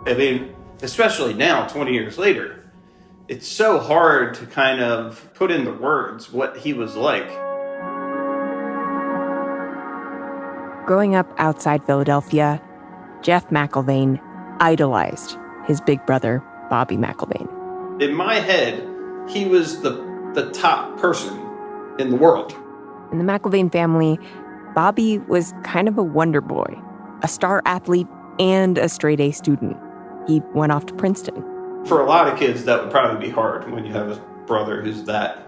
I mean, especially now, 20 years later, it's so hard to kind of put into words what he was like. Growing up outside Philadelphia, Jeff McIlvaine idolized his big brother, Bobby McIlvaine. In my head, he was the top person in the world. In the McIlvaine family, Bobby was kind of a wonder boy, a star athlete and a straight-A student. He went off to Princeton. For a lot of kids, that would probably be hard when you have a brother who's that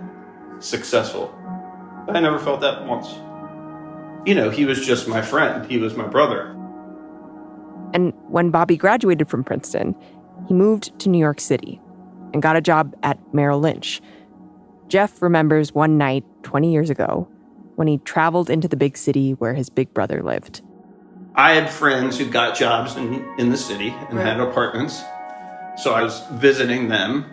successful. But I never felt that once. You know, he was just my friend. He was my brother. And when Bobby graduated from Princeton, he moved to New York City and got a job at Merrill Lynch. Jeff remembers one night 20 years ago when he traveled into the big city where his big brother lived. I had friends who got jobs in the city and had apartments. So I was visiting them.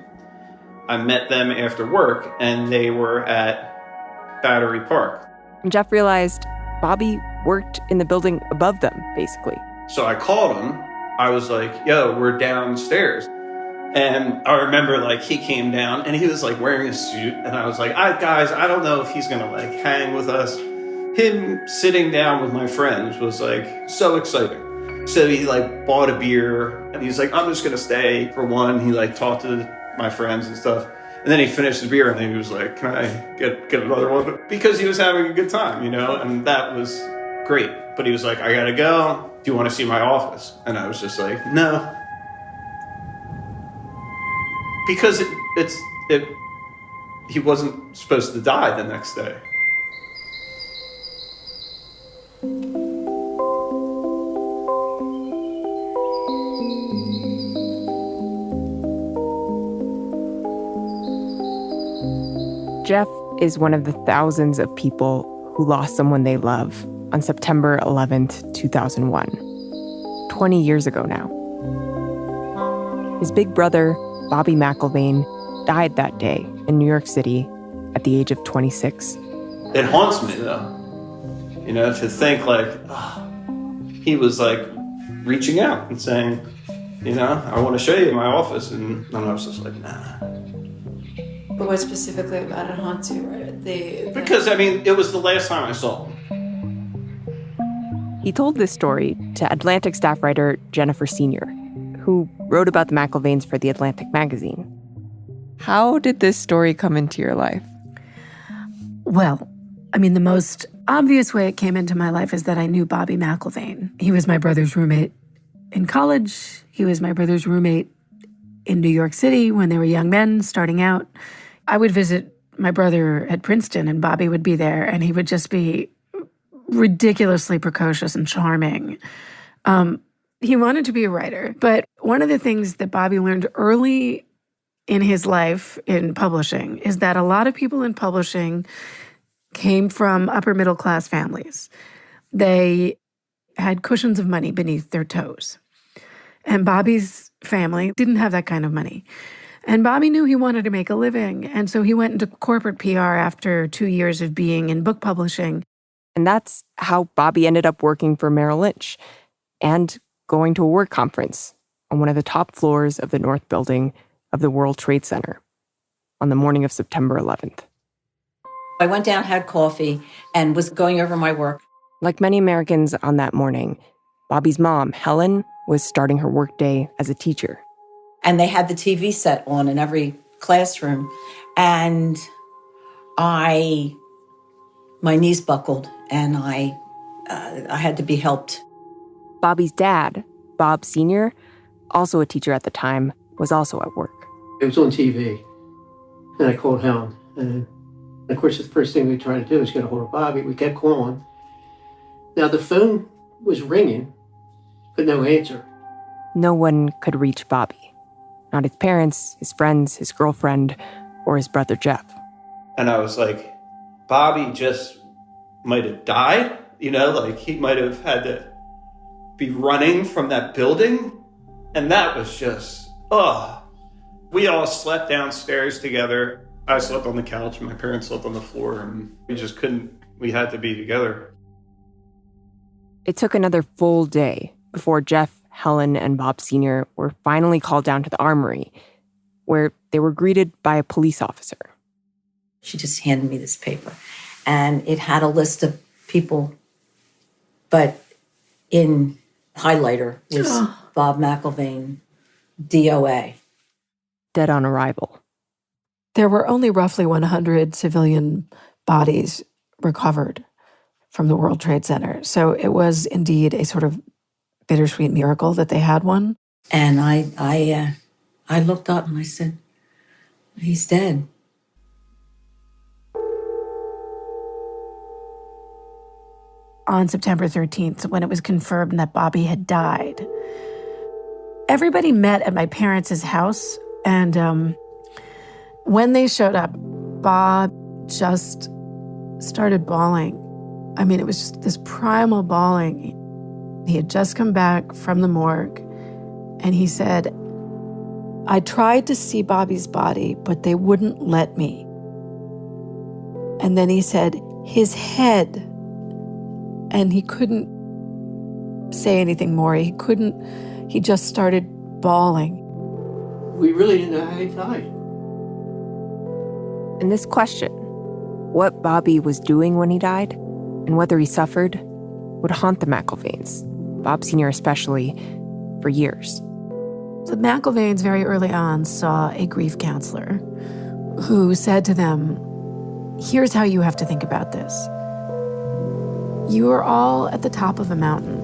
I met them after work, and they were at Battery Park. And Jeff realized Bobby worked in the building above them, basically. So I called him. I was like, yo, we're downstairs. And I remember, like, he came down, and he was, like, wearing a suit. And I was like, guys, I don't know if he's going to, like, hang with us. Him sitting down with my friends was, like, so exciting. So he, like, bought a beer, and he's like, I'm just going to stay for one. He, like, talked to my friends and stuff. And then he finished the beer, and then he was like, can I get another one? Because he was having a good time, you know? And that was great. But he was like, I got to go. Do you want to see my office? And I was just like, no. Because he wasn't supposed to die the next day. Jeff is one of the thousands of people who lost someone they love on September 11th, 2001. 20 years ago now. His big brother, Bobby McIlvaine, died that day in New York City at the age of 26. It haunts me, though. You know, to think, like, he was, like, reaching out and saying, you know, I want to show you my office. And I was just like, nah. But what specifically about it haunts you, right? Because, I mean, it was the last time I saw him. He told this story to Atlantic staff writer Jennifer Senior, who wrote about the McIlvaines for The Atlantic magazine. How did this story come into your life? Well, I mean, the most obvious way it came into my life is that I knew Bobby McIlvaine. He was my brother's roommate in college. He was my brother's roommate in New York City when they were young men starting out. I would visit my brother at Princeton, and Bobby would be there, and he would just be ridiculously precocious and charming. He wanted to be a writer, but one of the things that Bobby learned early in his life in publishing is that a lot of people in publishing came from upper middle class families. They had cushions of money beneath their toes. And Bobby's family didn't have that kind of money. And Bobby knew he wanted to make a living, and so he went into corporate PR after 2 years of being in book publishing. And that's how Bobby ended up working for Merrill Lynch and going to a work conference on one of the top floors of the North Building of the World Trade Center on the morning of September 11th. I went down, had coffee, and was going over my work. Like many Americans on that morning, Bobby's mom, Helen, was starting her workday as a teacher. And they had the TV set on in every classroom. And my knees buckled, and I had to be helped. Bobby's dad, Bob Sr., also a teacher at the time, was also at work. It was on TV, and I called Helen. And of course, the first thing we tried to do was get a hold of Bobby. We kept calling. Now, the phone was ringing, but no answer. No one could reach Bobby. Not his parents, his friends, his girlfriend, or his brother Jeff. And I was like, Bobby just might have died. You know, like he might have had to be running from that building. And that was just, We all slept downstairs together. I slept on the couch, my parents slept on the floor, and we had to be together. It took another full day before Jeff, Helen, and Bob Sr. were finally called down to the armory, where they were greeted by a police officer. She just handed me this paper, and it had a list of people, but in highlighter was Bob McIlvaine, DOA. Dead on arrival. There were only roughly 100 civilian bodies recovered from the World Trade Center. So it was indeed a sort of bittersweet miracle that they had one. And I looked up and I said, he's dead. On September 13th, when it was confirmed that Bobby had died, everybody met at my parents' house. And when they showed up, Bob just started bawling. I mean, it was just this primal bawling. He had just come back from the morgue, and he said, I tried to see Bobby's body, but they wouldn't let me. And then he said, his head, and he couldn't say anything more. He just started bawling. We really didn't know how he died. And this question, what Bobby was doing when he died, and whether he suffered, would haunt the McIlvaines, Bob Sr. especially, for years. The McIlvaines very early on saw a grief counselor who said to them, here's how you have to think about this. You are all at the top of a mountain,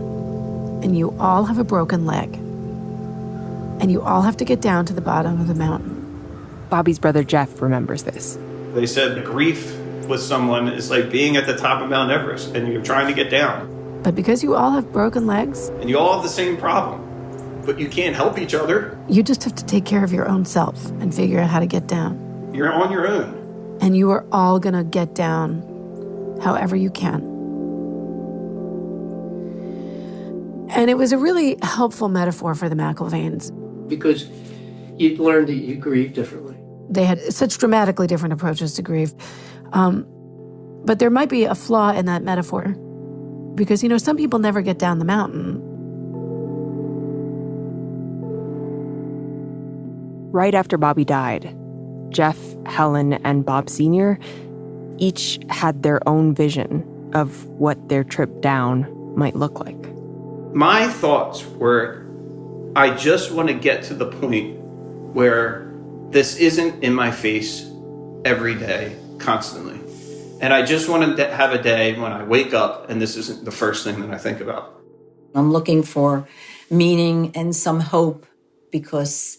and you all have a broken leg, and you all have to get down to the bottom of the mountain. Bobby's brother Jeff remembers this. They said grief with someone is like being at the top of Mount Everest and you're trying to get down. But because you all have broken legs, And you all have the same problem, but you can't help each other. you just have to take care of your own self and figure out how to get down. You're on your own. And you are all going to get down however you can. And it was a really helpful metaphor for the McIlvaines. Because you'd learn that you grieve differently. They had such dramatically different approaches to grief. But there might be a flaw in that metaphor. Because, some people never get down the mountain. Right after Bobby died, Jeff, Helen, and Bob Sr. each had their own vision of what their trip down might look like. My thoughts were, I just want to get to the point where this isn't in my face every day, constantly. And I just want to have a day when I wake up and this isn't the first thing that I think about. I'm looking for meaning and some hope because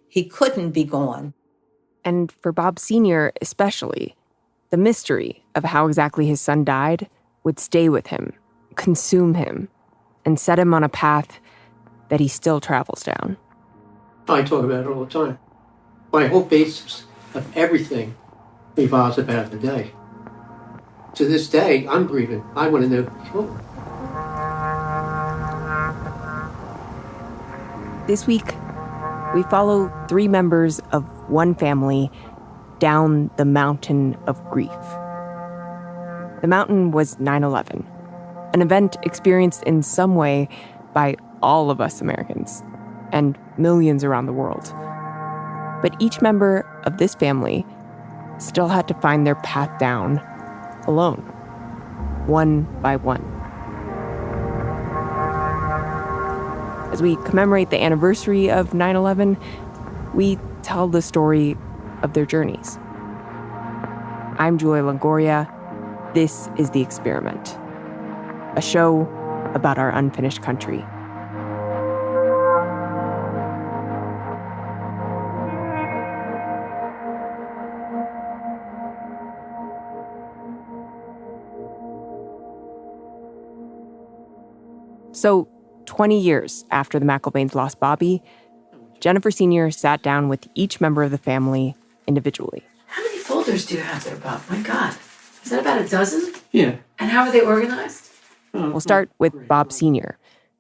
he couldn't be gone. And for Bob Sr. especially, the mystery of how exactly his son died would stay with him, consume him, and set him on a path that he still travels down. I talk about it all the time. My whole basis of everything revolves about the day. To this day, I'm grieving. I want to know who killed him. This week, we follow 3 members of one family down the mountain of grief. The mountain was 9/11, an event experienced in some way by all of us Americans and millions around the world. But each member of this family still had to find their path down alone, one by one. As we commemorate the anniversary of 9/11, we tell the story of their journeys. I'm Julia Longoria. This is The Experiment, a show about our unfinished country. So, 20 years after the McIlvaines lost Bobby, Jennifer Sr. sat down with each member of the family individually. How many folders do you have there, Bob? My God. Is that about a dozen? Yeah. And how are they organized? We'll start with Bob Sr.,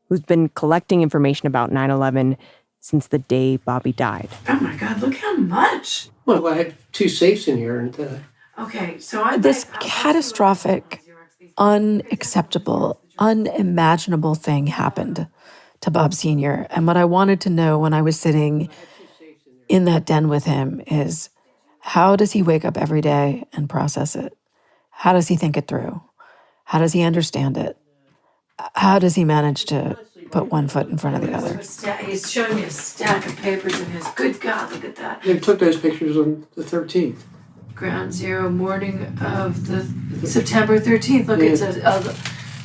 who's been collecting information about 9/11 since the day Bobby died. Oh my God, look how much. Well, I had 2 safes in here, and Okay, so This catastrophic, unacceptable, unimaginable thing happened to Bob Sr. And what I wanted to know when I was sitting in that den with him is, how does he wake up every day and process it? How does he think it through? How does he understand it? How does he manage to put one foot in front of the other? He's showing me a stack of papers in his. Good God, look at that. They took those pictures on the 13th. Ground Zero, morning of the September 13th. Look, it says,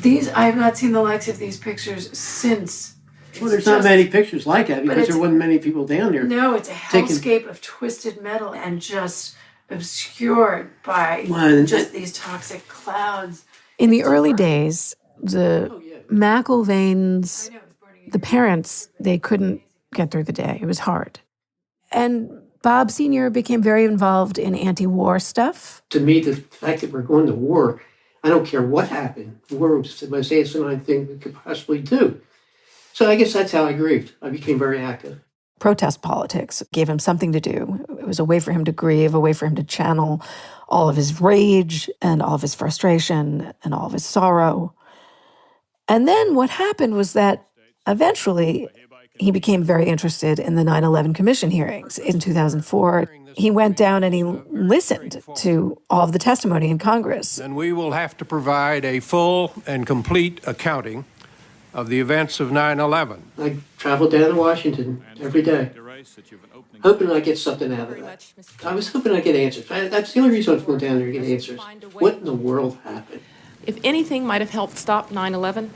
these, I have not seen the likes of these pictures since. Well, there's not many pictures like that because there wasn't many people down there. No, it's a hellscape of twisted metal and just obscured by just these toxic clouds. In the early days, the McIlvaines, the parents, they couldn't get through the day. It was hard. And Bob Sr. became very involved in anti-war stuff. To me, the fact that we're going to war, I don't care what happened. War was the most asinine thing we could possibly do. So I guess that's how I grieved. I became very active. Protest politics gave him something to do. It was a way for him to grieve, a way for him to channel all of his rage and all of his frustration and all of his sorrow. And then what happened was that eventually he became very interested in the 9/11 Commission hearings. In 2004, he went down and he listened to all of the testimony in Congress. And we will have to provide a full and complete accounting of the events of 9/11. I traveled down to Washington every day, hoping I'd get something out of that. I was hoping I'd get answers. That's the only reason I was going down there to get answers. What in the world happened? If anything might have helped stop 9/11,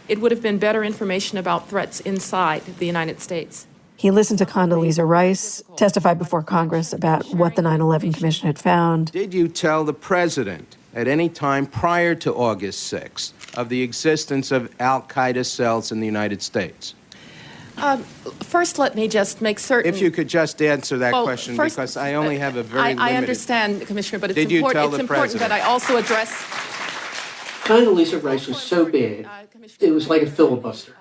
it would have been better information about threats inside the United States. He listened to Condoleezza Rice testify before Congress about what the 9/11 Commission had found. Did you tell the president at any time prior to August 6th of the existence of al-Qaeda cells in the United States? First, let me just make certain. If you could just answer that question, first, because I only have a very limited... I understand, Commissioner, but it's Did you important, tell the important that I also address... Condoleezza Rice was so bad, it was like a filibuster.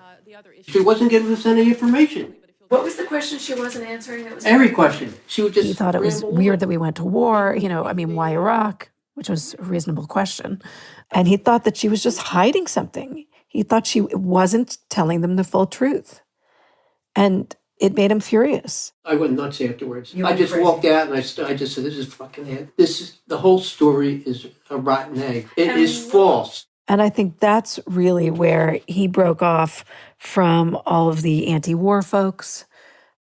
She wasn't giving us any information. What was the question she wasn't answering? That was Every question. She would just... He thought it was weird that we went to war. Why Iraq? Which was a reasonable question. And he thought that she was just hiding something. He thought she wasn't telling them the full truth. And it made him furious. I went nuts afterwards. I just walked out and I just said, this is fucking it. The whole story is a rotten egg. It is false. And I think that's really where he broke off from all of the anti-war folks.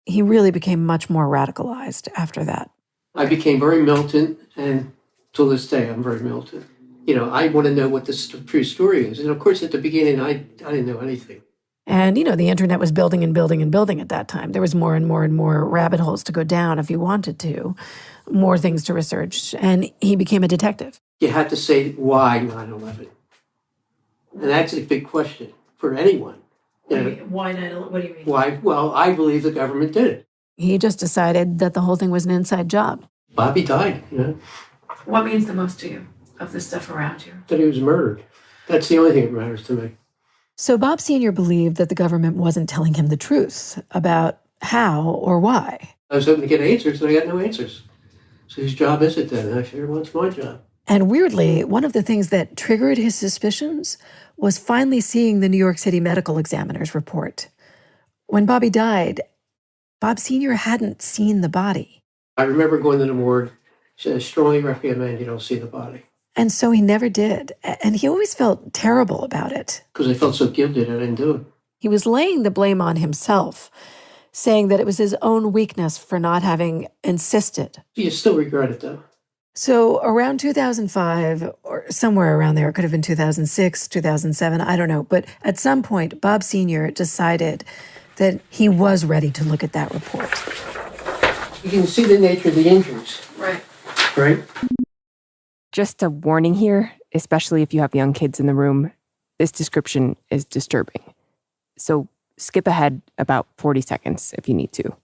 He really became much more radicalized after that. I became very militant, and till this day, I'm very militant. I want to know what the true story is. And of course, at the beginning, I didn't know anything. And, the internet was building and building and building at that time. There was more and more and more rabbit holes to go down if you wanted to, more things to research. And he became a detective. You had to say, why 9/11? And that's a big question for anyone. Why 9/11? What do you mean? Why? Well, I believe the government did it. He just decided that the whole thing was an inside job. Bobby died, What means the most to you of the stuff around you? That he was murdered. That's the only thing that matters to me. So Bob Sr. believed that the government wasn't telling him the truth about how or why. I was hoping to get answers, and I got no answers. So whose job is it then? I figured, well, it's my job. And weirdly, one of the things that triggered his suspicions was finally seeing the New York City medical examiner's report. When Bobby died, Bob Sr. hadn't seen the body. I remember going to the morgue. She said, I strongly recommend you don't see the body. And so he never did. And he always felt terrible about it. Because I felt so guilty that I didn't do it. He was laying the blame on himself, saying that it was his own weakness for not having insisted. You still regret it, though. So around 2005, or somewhere around there, it could have been 2006, 2007, I don't know. But at some point, Bob Sr. decided that he was ready to look at that report. You can see the nature of the injuries. Right. Right? Just a warning here, especially if you have young kids in the room, this description is disturbing. So skip ahead about 40 seconds if you need to.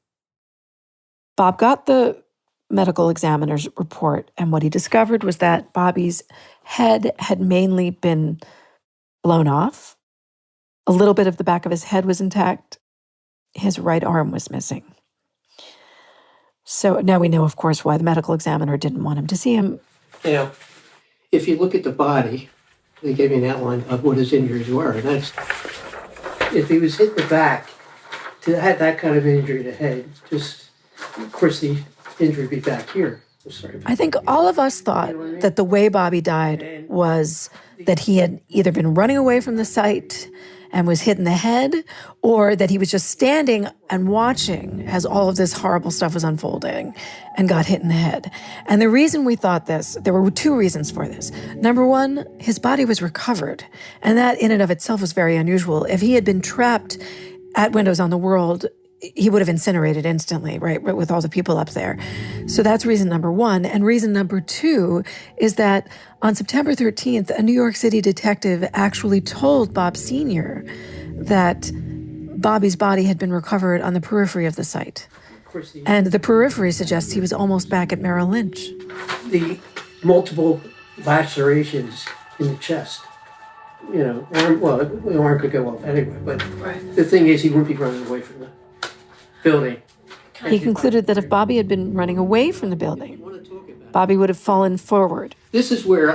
Bob got the medical examiner's report, and what he discovered was that Bobby's head had mainly been blown off. A little bit of the back of his head was intact. His right arm was missing. So now we know, of course, why the medical examiner didn't want him to see him. Now, if you look at the body, they gave me an outline of what his injuries were. And if he was hit in the back, to have that kind of injury to the head, just, of course, the injury would be back here. I'm sorry. I think all of us thought that the way Bobby died was that he had either been running away from the site and was hit in the head, or that he was just standing and watching as all of this horrible stuff was unfolding and got hit in the head. And the reason we thought this, there were two reasons for this. Number one, his body was recovered, and that in and of itself was very unusual. If he had been trapped at Windows on the World, he would have incinerated instantly, right, with all the people up there. So that's reason number one. And reason number two is that on September 13th, a New York City detective actually told Bob Sr. that Bobby's body had been recovered on the periphery of the site. And the periphery suggests he was almost back at Merrill Lynch. The multiple lacerations in the chest. The arm could go off anyway, but the thing is, he wouldn't be running away from the building. He concluded that if Bobby had been running away from the building, Bobby would have fallen forward. This is where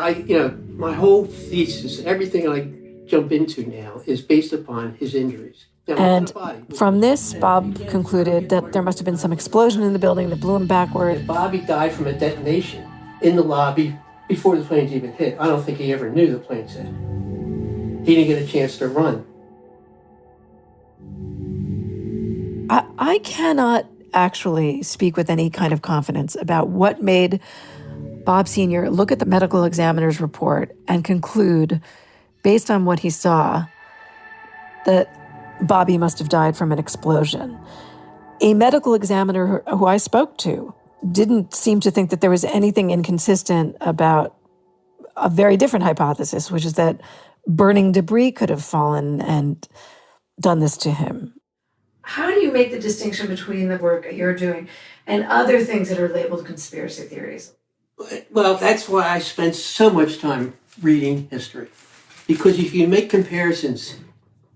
my whole thesis, everything I jump into now, is based upon his injuries. Now, and from this, Bob concluded that there must have been some explosion in the building that blew him backward. If Bobby died from a detonation in the lobby before the planes even hit, I don't think he ever knew the planes hit. He didn't get a chance to run. I cannot actually speak with any kind of confidence about what made Bob Sr. look at the medical examiner's report and conclude, based on what he saw, that Bobby must have died from an explosion. A medical examiner who I spoke to didn't seem to think that there was anything inconsistent about a very different hypothesis, which is that burning debris could have fallen and done this to him. How do you make the distinction between the work you're doing and other things that are labeled conspiracy theories? Well, that's why I spent so much time reading history. Because if you make comparisons,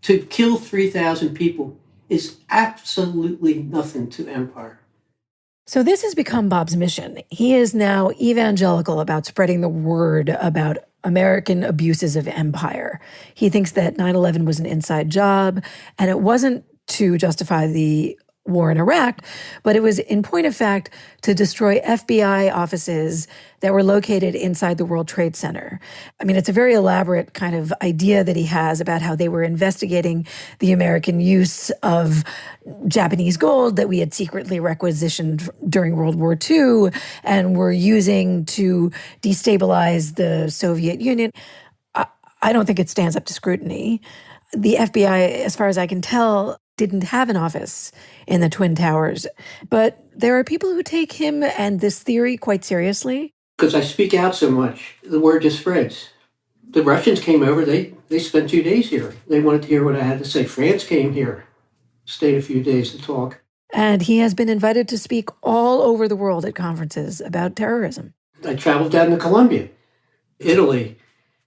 to kill 3,000 people is absolutely nothing to empire. So this has become Bob's mission. He is now evangelical about spreading the word about American abuses of empire. He thinks that 9/11 was an inside job, and it wasn't to justify the war in Iraq, but it was, in point of fact, to destroy FBI offices that were located inside the World Trade Center. I mean, it's a very elaborate kind of idea that he has about how they were investigating the American use of Japanese gold that we had secretly requisitioned during World War II and were using to destabilize the Soviet Union. I don't think it stands up to scrutiny. The FBI, as far as I can tell, didn't have an office in the Twin Towers. But there are people who take him and this theory quite seriously. Because I speak out so much, the word just spreads. The Russians came over, they spent 2 days here. They wanted to hear what I had to say. France came here, stayed a few days to talk. And he has been invited to speak all over the world at conferences about terrorism. I traveled down to Colombia, Italy,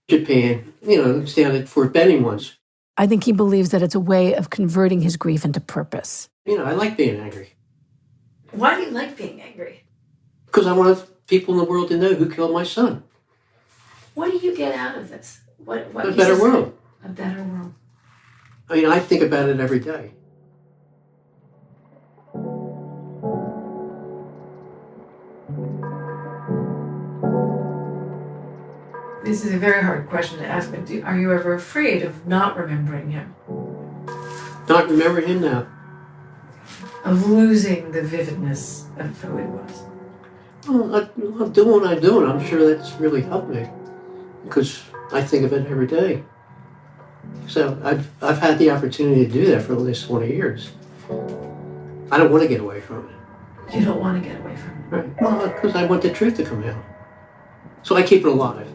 Japan, was down at Fort Benning once. I think he believes that it's a way of converting his grief into purpose. I like being angry. Why do you like being angry? Because I want people in the world to know who killed my son. What do you get out of this? What A better world. A better world. I think about it every day. This is a very hard question to ask, but are you ever afraid of not remembering him? Not remembering him now. Of losing the vividness of who he was? Well, I'm doing what I'm doing. I'm sure that's really helped me because I think of it every day. So I've had the opportunity to do that for the last 20 years. I don't want to get away from it. You don't want to get away from it? Right. Well, because I want the truth to come out. So I keep it alive.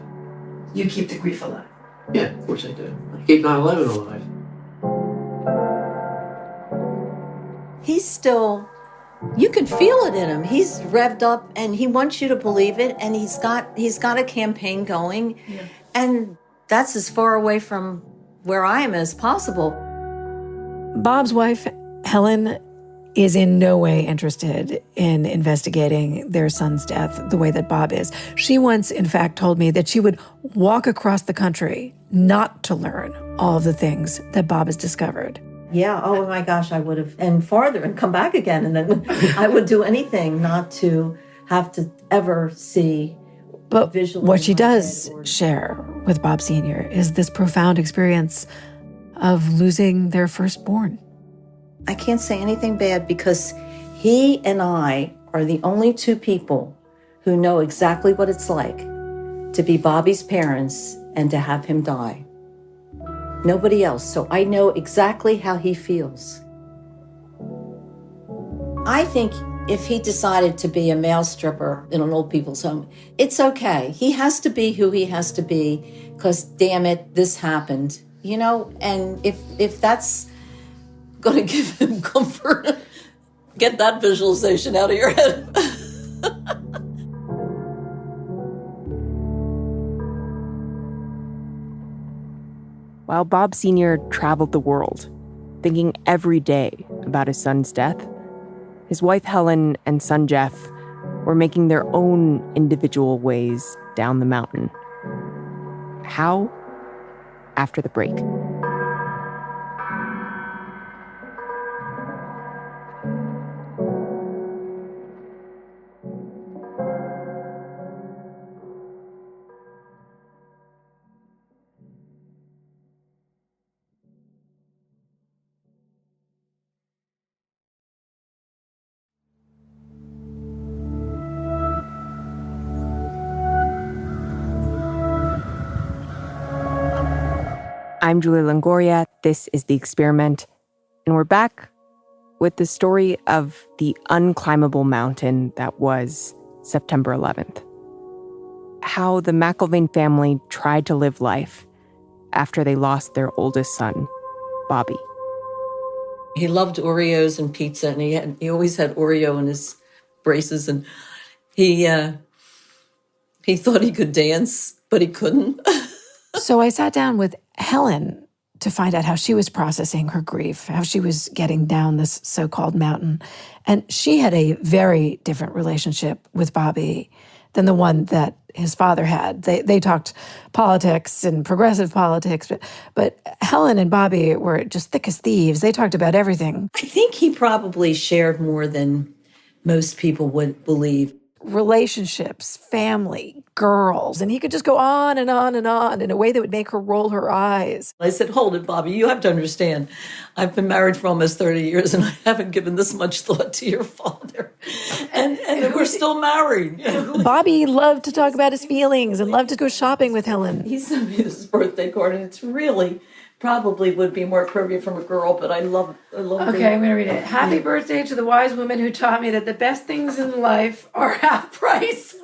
You keep the grief alive? Yeah, of course I do. I keep 9/11 alive. He's still, you can feel it in him. He's revved up and he wants you to believe it, and he's got a campaign going. Yeah. And that's as far away from where I am as possible. Bob's wife, Helen, is in no way interested in investigating their son's death the way that Bob is. She once, in fact, told me that she would walk across the country not to learn all of the things that Bob has discovered. Yeah, oh my gosh, I would have, and farther, and come back again. And then I would do anything not to have to ever see. But visually what she in my does head or- share with Bob Sr. is this profound experience of losing their firstborn. I can't say anything bad because he and I are the only two people who know exactly what it's like to be Bobby's parents and to have him die. Nobody else. So I know exactly how he feels. I think if he decided to be a male stripper in an old people's home, it's okay. He has to be who he has to be because, damn it, this happened. You know, and if that's going to give him comfort, get that visualization out of your head. While Bob Sr. traveled the world, thinking every day about his son's death, his wife Helen and son Jeff were making their own individual ways down the mountain. How? After the break. I'm Julia Longoria. This is The Experiment. And we're back with the story of the unclimbable mountain that was September 11th. How the McIlvaine family tried to live life after they lost their oldest son, Bobby. He loved Oreos and pizza, and he always had Oreo in his braces, and he thought he could dance, but he couldn't. So I sat down with Helen to find out how she was processing her grief, how she was getting down this so-called mountain. And she had a very different relationship with Bobby than the one that his father had. They talked politics and progressive politics, but Helen and Bobby were just thick as thieves. They talked about everything. I think he probably shared more than most people would believe. Relationships, family, girls, and he could just go on and on and on in a way that would make her roll her eyes. I said, hold it, Bobby, you have to understand. I've been married for almost 30 years and I haven't given this much thought to your father. And we're still married. Bobby loved to talk about his feelings and loved to go shopping with Helen. He sent me this birthday card and it's really probably would be more appropriate from a girl, but I love Okay, I'm going to read it. Happy birthday to the wise woman who taught me that the best things in life are half price.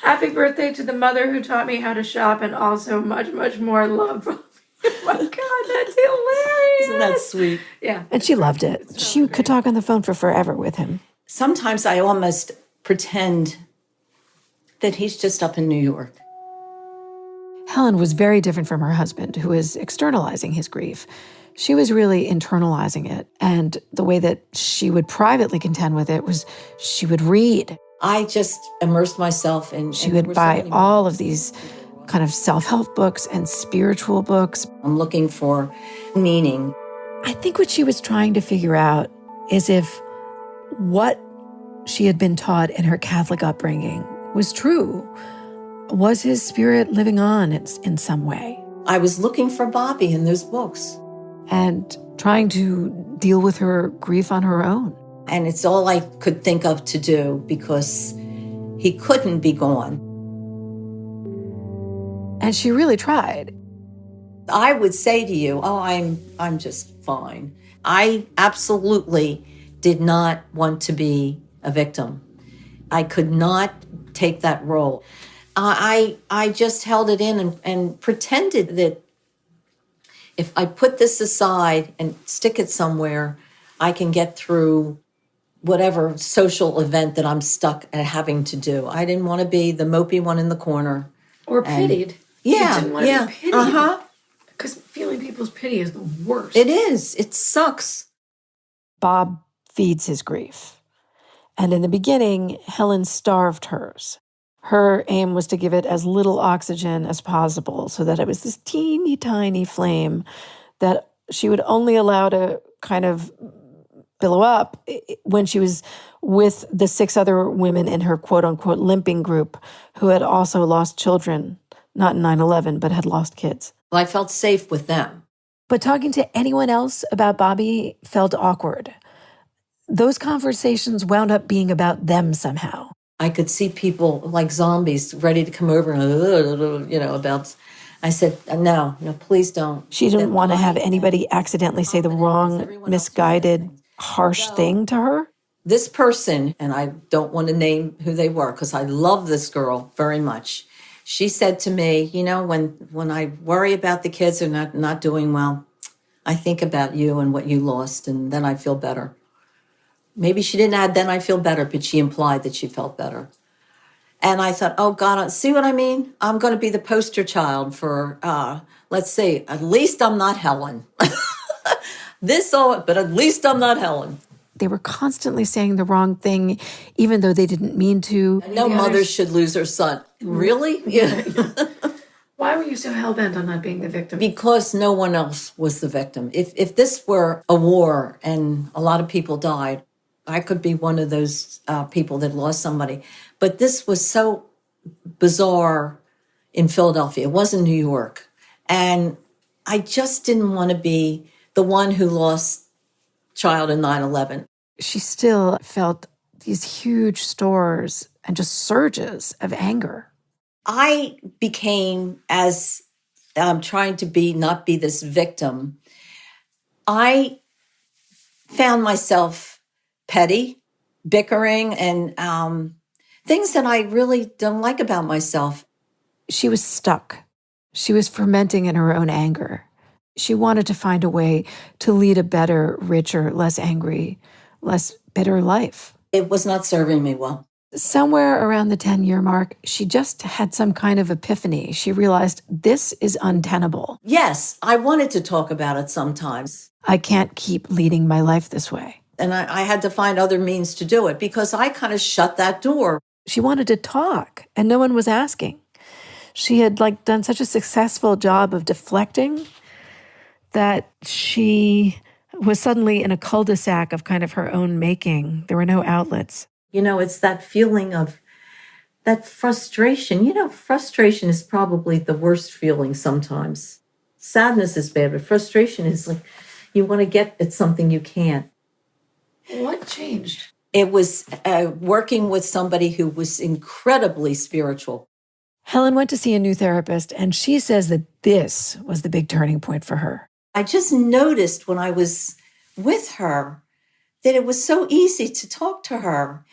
Happy birthday to the mother who taught me how to shop and also much, much more love. Oh my God, that's hilarious. Isn't that sweet? Yeah. And she loved it. She could talk on the phone for forever with him. Sometimes I almost pretend that he's just up in New York. Helen was very different from her husband, who was externalizing his grief. She was really internalizing it. And the way that she would privately contend with it was she would read. I just immersed myself in... She would buy all of these kind of self-help books and spiritual books. I'm looking for meaning. I think what she was trying to figure out is if what she had been taught in her Catholic upbringing was true. Was his spirit living on in some way? I was looking for Bobby in those books. And trying to deal with her grief on her own. And it's all I could think of to do because he couldn't be gone. And she really tried. I would say to you, oh, I'm just fine. I absolutely did not want to be a victim. I could not take that role. I just held it in and pretended that if I put this aside and stick it somewhere, I can get through whatever social event that I'm stuck at having to do. I didn't want to be the mopey one in the corner. Or pitied. Yeah, You didn't want to be pitied. Uh-huh. Because feeling people's pity is the worst. It is. It sucks. Bob feeds his grief. And in the beginning, Helen starved hers. Her aim was to give it as little oxygen as possible so that it was this teeny tiny flame that she would only allow to kind of billow up when she was with the 6 other women in her quote-unquote limping group who had also lost children, not in 9/11, but had lost kids. I felt safe with them. But talking to anyone else about Bobby felt awkward. Those conversations wound up being about them somehow. I could see people like zombies ready to come over and, about. I said, no, please don't. She didn't want to have anybody accidentally say the wrong, misguided, harsh thing to her. This person, and I don't want to name who they were because I love this girl very much. She said to me, when I worry about the kids are not doing well, I think about you and what you lost, and then I feel better. Maybe she didn't add, then I feel better, but she implied that she felt better. And I thought, oh, God, see what I mean? I'm going to be the poster child for, let's see, at least I'm not Helen. But at least I'm not Helen. They were constantly saying the wrong thing, even though they didn't mean to. No mother should lose her son. Really? Yeah. Why were you so hell-bent on not being the victim? Because no one else was the victim. If this were a war and a lot of people died, I could be one of those people that lost somebody. But this was so bizarre in Philadelphia. It wasn't New York. And I just didn't want to be the one who lost child in 9/11. She still felt these huge stores and just surges of anger. I became, as trying to not be this victim, I found myself petty, bickering, and things that I really don't like about myself. She was stuck. She was fermenting in her own anger. She wanted to find a way to lead a better, richer, less angry, less bitter life. It was not serving me well. Somewhere around the 10-year mark, she just had some kind of epiphany. She realized this is untenable. Yes, I wanted to talk about it sometimes. I can't keep leading my life this way. And I had to find other means to do it because I kind of shut that door. She wanted to talk, and no one was asking. She had done such a successful job of deflecting that she was suddenly in a cul-de-sac of kind of her own making. There were no outlets. It's that feeling of that frustration. Frustration is probably the worst feeling sometimes. Sadness is bad, but frustration is like you want to get at something you can't. What changed? It was working with somebody who was incredibly spiritual. Helen went to see a new therapist, and she says that this was the big turning point for her. I just noticed when I was with her that it was so easy to talk to her.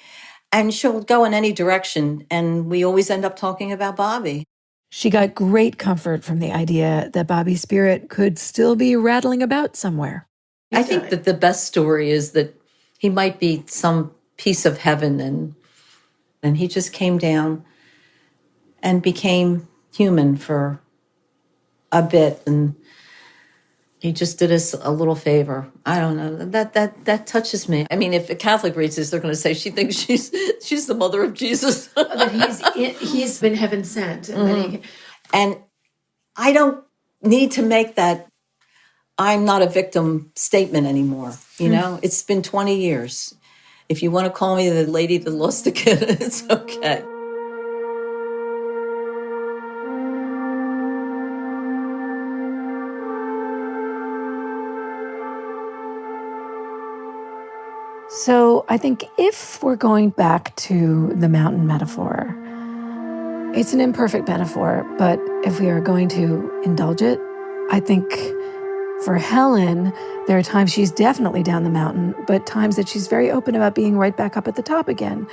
And she'll go in any direction, and we always end up talking about Bobby. She got great comfort from the idea that Bobby's spirit could still be rattling about somewhere. I think that the best story is that he might be some piece of heaven, and he just came down and became human for a bit, and he just did us a little favor. I don't know. That touches me. I mean, if a Catholic reads this, they're going to say she thinks she's the mother of Jesus. That he's been heaven sent. And I don't need to make that I'm not a victim statement anymore. It's been 20 years. If you want to call me the lady that lost the kid, it's okay. So I think if we're going back to the mountain metaphor, it's an imperfect metaphor, but if we are going to indulge it, I think for Helen, there are times she's definitely down the mountain, but times that she's very open about being right back up at the top again,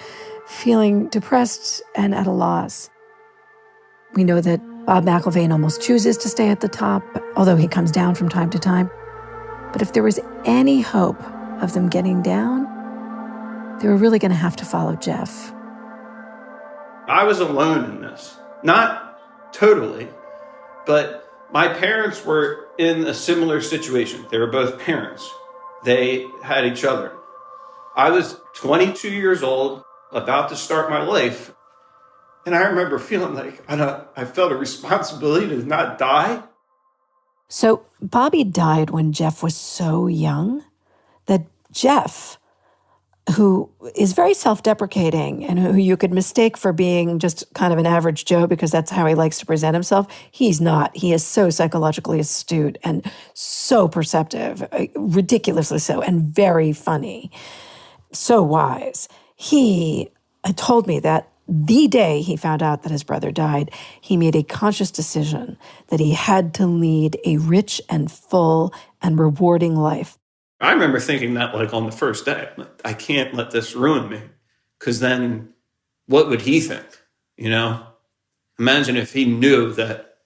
feeling depressed and at a loss. We know that Bob McIlvaine almost chooses to stay at the top, although he comes down from time to time. But if there was any hope of them getting down, they were really going to have to follow Jeff. I was alone in this. Not totally, but my parents were in a similar situation. They were both parents. They had each other. I was 22 years old, about to start my life, and I remember feeling like I felt a responsibility to not die. So Bobby died when Jeff was so young that Jeff, who is very self-deprecating and who you could mistake for being just kind of an average Joe because that's how he likes to present himself, he's not. He is so psychologically astute and so perceptive, ridiculously so, and very funny, so wise. He told me that the day he found out that his brother died, he made a conscious decision that he had to lead a rich and full and rewarding life. I remember thinking that like on the first day, I can't let this ruin me, because then what would he think? You know, imagine if he knew that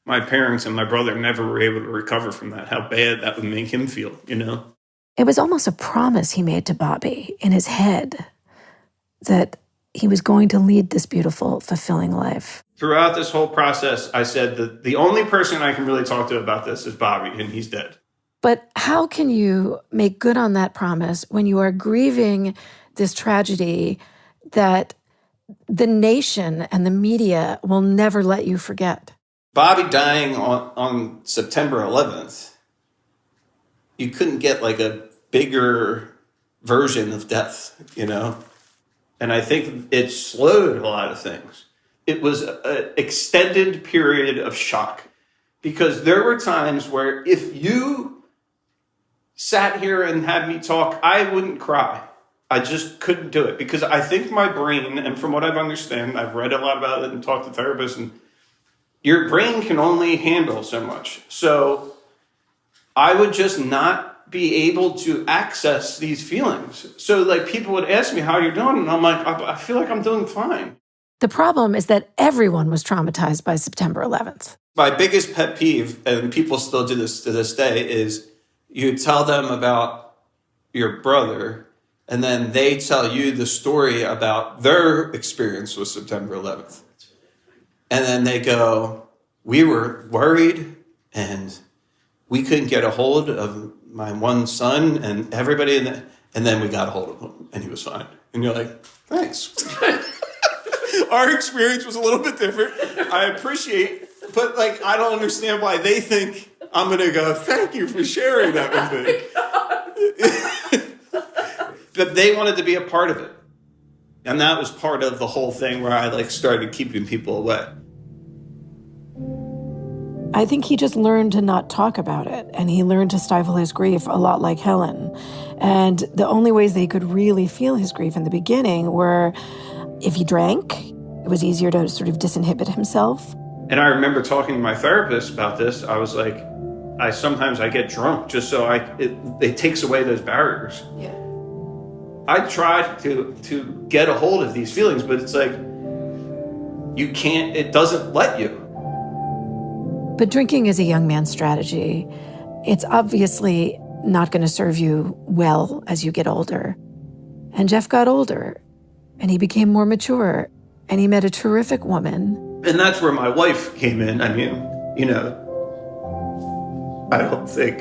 my parents and my brother never were able to recover from that, how bad that would make him feel, you know? It was almost a promise he made to Bobby in his head that he was going to lead this beautiful, fulfilling life. Throughout this whole process, I said that the only person I can really talk to about this is Bobby, and he's dead. But how can you make good on that promise when you are grieving this tragedy that the nation and the media will never let you forget? Bobby dying on September 11th, you couldn't get like a bigger version of death, you know? And I think it slowed a lot of things. It was an extended period of shock, because there were times where if you sat here and had me talk, I wouldn't cry. I just couldn't do it, because I think my brain, and from what I've understood, I've read a lot about it and talked to therapists, and your brain can only handle so much. So I would just not be able to access these feelings. So like people would ask me, how you're doing? And I'm like, I feel like I'm doing fine. The problem is that everyone was traumatized by September 11th. My biggest pet peeve, and people still do this to this day, is you tell them about your brother, and then they tell you the story about their experience with September 11th. And then they go, we were worried, and we couldn't get a hold of my one son and everybody. And then we got a hold of him, and he was fine. And you're like, thanks. Our experience was a little bit different. I appreciate, but like, I don't understand why they think I'm going to go, thank you for sharing that with me. But they wanted to be a part of it. And that was part of the whole thing where I like started keeping people away. I think he just learned to not talk about it, and he learned to stifle his grief a lot like Helen. And the only ways that he could really feel his grief in the beginning were if he drank. It was easier to sort of disinhibit himself. And I remember talking to my therapist about this. I was like, sometimes I get drunk just so it takes away those barriers. Yeah. I tried to get a hold of these feelings, but it's like, you can't, it doesn't let you. But drinking is a young man's strategy. It's obviously not going to serve you well as you get older. And Jeff got older, and he became more mature, and he met a terrific woman. And that's where my wife came in. I mean, you know, I don't think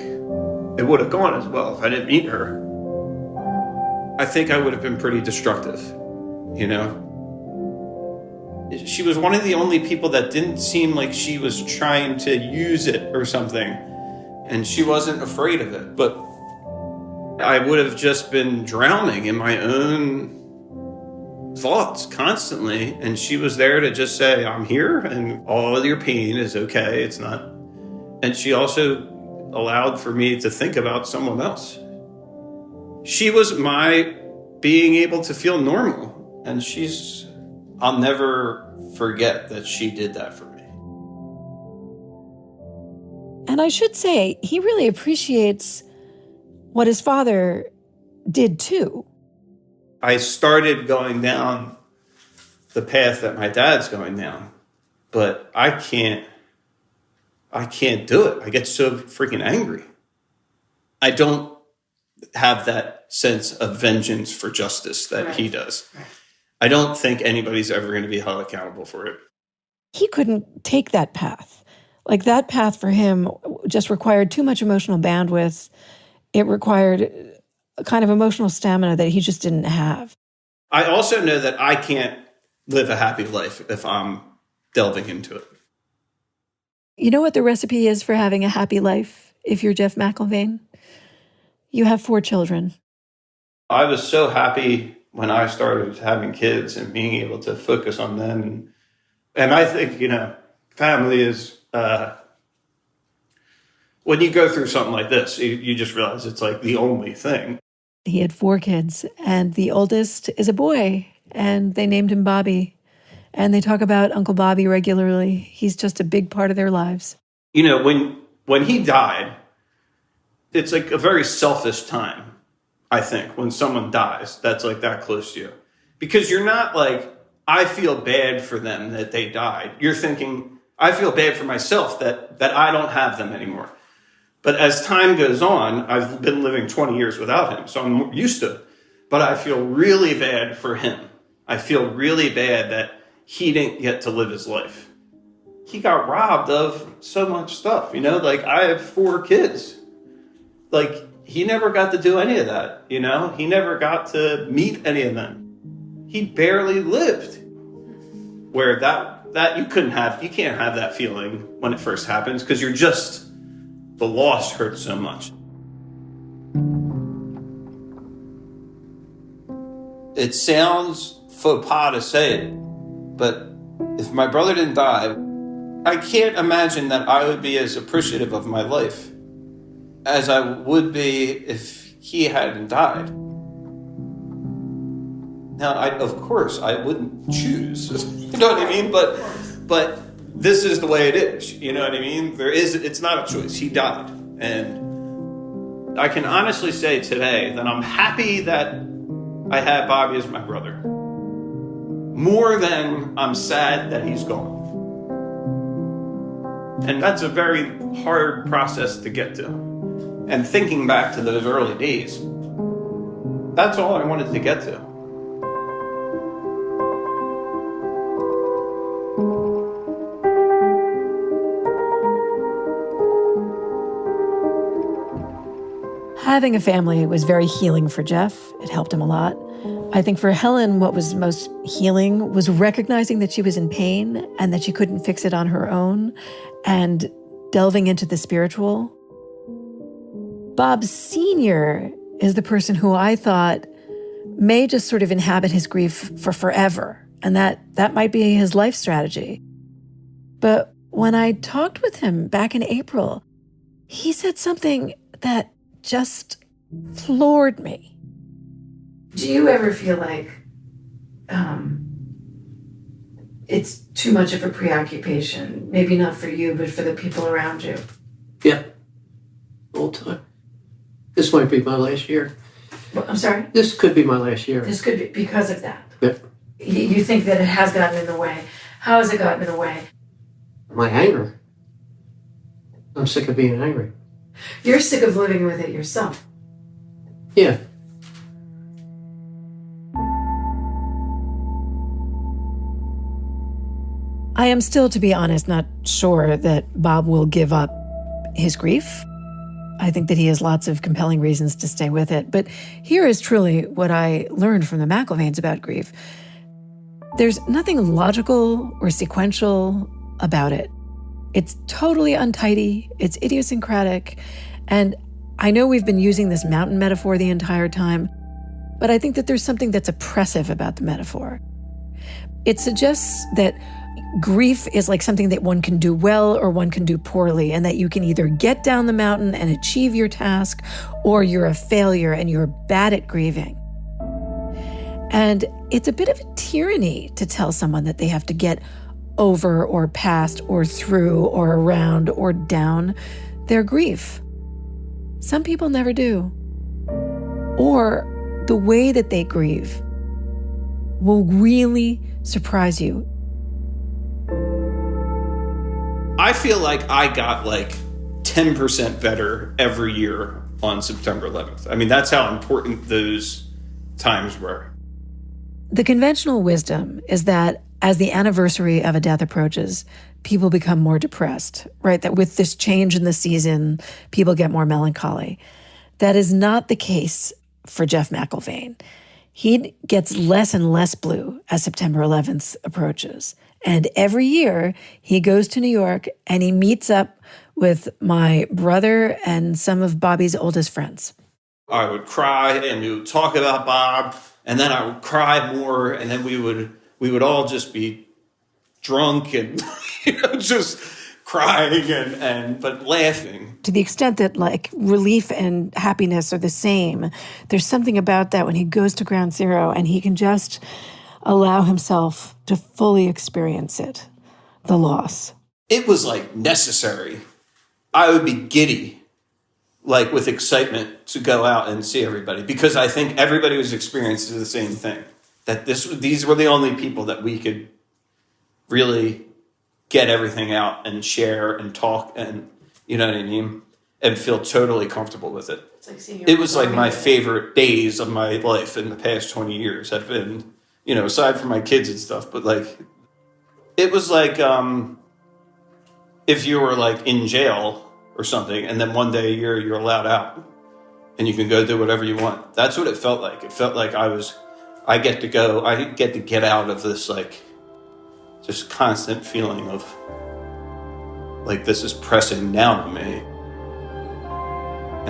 it would have gone as well if I didn't meet her. I think I would have been pretty destructive, you know? She was one of the only people that didn't seem like she was trying to use it or something. And she wasn't afraid of it. But I would have just been drowning in my own thoughts constantly. And she was there to just say, I'm here and all of your pain is okay. It's not. And she also allowed for me to think about someone else. She was my being able to feel normal. And I'll never forget that she did that for me. And I should say, he really appreciates what his father did too. I started going down the path that my dad's going down, but I can't do it. I get so freaking angry. I don't have that sense of vengeance for justice that he does. Right. I don't think anybody's ever going to be held accountable for it. He couldn't take that path. Like, that path for him just required too much emotional bandwidth. It required a kind of emotional stamina that he just didn't have. I also know that I can't live a happy life if I'm delving into it. You know what the recipe is for having a happy life if you're Jeff McIlvaine? You have 4 children. I was so happy when I started having kids and being able to focus on them. And I think, family is, when you go through something like this, you just realize it's like the only thing. He had 4 kids, and the oldest is a boy, and they named him Bobby. And they talk about Uncle Bobby regularly. He's just a big part of their lives. When he died, it's like a very selfish time, I think, when someone dies that's like that close to you. Because you're not like, I feel bad for them that they died. You're thinking, I feel bad for myself that I don't have them anymore. But as time goes on, I've been living 20 years without him, so I'm used to it. But I feel really bad for him. I feel really bad that he didn't get to live his life. He got robbed of so much stuff, I have 4 kids. He never got to do any of that, He never got to meet any of them. He barely lived. Where that you can't have that feeling when it first happens, because the loss hurts so much. It sounds faux pas to say it, but if my brother didn't die, I can't imagine that I would be as appreciative of my life as I would be if he hadn't died. Now, of course, I wouldn't choose, you know what I mean? But this is the way it is, you know what I mean? It's not a choice. He died. And I can honestly say today that I'm happy that I had Bobby as my brother. More than I'm sad that he's gone. And that's a very hard process to get to. And thinking back to those early days, that's all I wanted to get to. Having a family was very healing for Jeff. It helped him a lot. I think for Helen, what was most healing was recognizing that she was in pain and that she couldn't fix it on her own, and delving into the spiritual. Bob Sr. is the person who I thought may just sort of inhabit his grief for forever, and that might be his life strategy. But when I talked with him back in April, he said something that just floored me. Do you ever feel like it's too much of a preoccupation? Maybe not for you, but for the people around you? Yeah. All the time. This might be my last year. Well, I'm sorry? This could be my last year. This could be because of that. Yeah. You think that it has gotten in the way. How has it gotten in the way? My anger. I'm sick of being angry. You're sick of living with it yourself. Yeah. I am still, to be honest, not sure that Bob will give up his grief. I think that he has lots of compelling reasons to stay with it. But here is truly what I learned from the McIlvaines about grief. There's nothing logical or sequential about it. It's totally untidy, it's idiosyncratic, and I know we've been using this mountain metaphor the entire time, but I think that there's something that's oppressive about the metaphor. It suggests that grief is like something that one can do well or one can do poorly, and that you can either get down the mountain and achieve your task, or you're a failure and you're bad at grieving. And it's a bit of a tyranny to tell someone that they have to get over or past or through or around or down their grief. Some people never do. Or the way that they grieve will really surprise you. I feel like I got 10% better every year on September 11th. I mean, that's how important those times were. The conventional wisdom is that as the anniversary of a death approaches, people become more depressed, right? That with this change in the season, people get more melancholy. That is not the case for Jeff McIlvaine. he gets less and less blue as September 11th approaches. And every year he goes to New York and he meets up with my brother and some of Bobby's oldest friends. I would cry and we would talk about Bob, and then I would cry more, and then we would all just be drunk and just crying and but laughing. To the extent that like relief and happiness are the same, there's something about that when he goes to Ground Zero and he can just allow himself to fully experience it, the loss. It was like necessary. I would be giddy, like with excitement to go out and see everybody, because I think everybody was experiencing the same thing. That these were the only people that we could really get everything out and share and talk and, you know what I mean, and feel totally comfortable with it. It was like my favorite days of my life in the past 20 years have been, aside from my kids and stuff, but like, it was like if you were like in jail or something, and then one day you're allowed out and you can go do whatever you want. That's what it felt like. It felt like I get to get out of this like just constant feeling of like this is pressing down on me,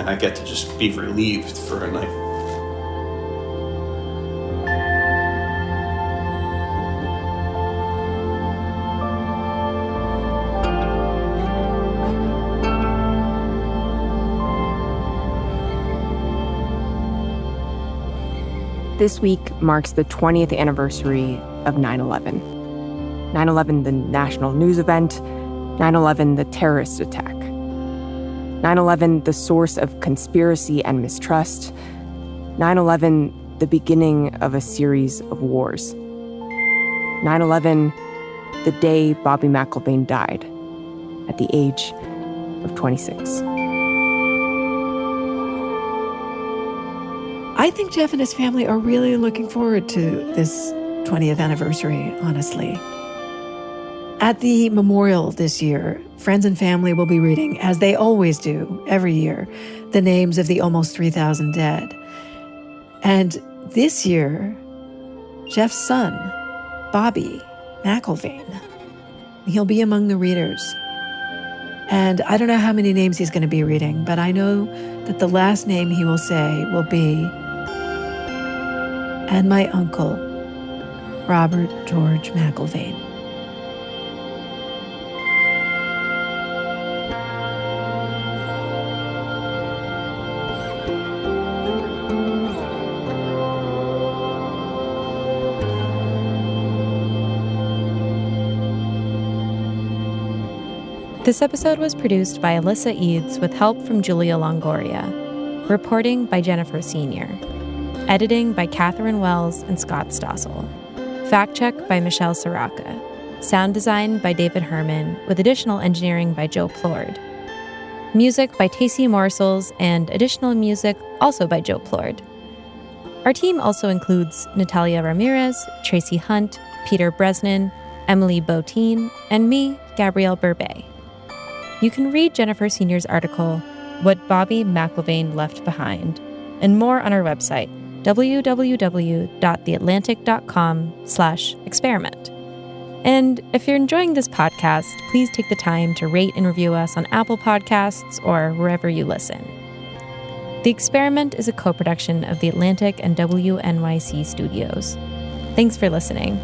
and I get to just be relieved for a night. This week marks the 20th anniversary of 9/11. 9/11, the national news event. 9/11, the terrorist attack. 9/11, the source of conspiracy and mistrust. 9/11, the beginning of a series of wars. 9/11, the day Bobby McIlvaine died at the age of 26. I think Jeff and his family are really looking forward to this 20th anniversary, honestly. At the memorial this year, friends and family will be reading, as they always do every year, the names of the almost 3,000 dead. And this year, Jeff's son, Bobby McIlvaine, he'll be among the readers. And I don't know how many names he's going to be reading, but I know that the last name he will say will be, "And my uncle, Robert George McIlvaine." This episode was produced by Alyssa Eads with help from Julia Longoria. Reporting by Jennifer Senior. Editing by Catherine Wells and Scott Stossel. Fact check by Michelle Siraka. Sound design by David Herman, with additional engineering by Joe Plord. Music by Tacey Morsels, and additional music also by Joe Plord. Our team also includes Natalia Ramirez, Tracy Hunt, Peter Bresnan, Emily Botein, and me, Gabrielle Burbet. You can read Jennifer Senior's article, What Bobby McIlvaine Left Behind, and more on our website, www.theatlantic.com/experiment. And if you're enjoying this podcast, please take the time to rate and review us on Apple Podcasts or wherever you listen. The Experiment is a co-production of The Atlantic and WNYC Studios. Thanks for listening.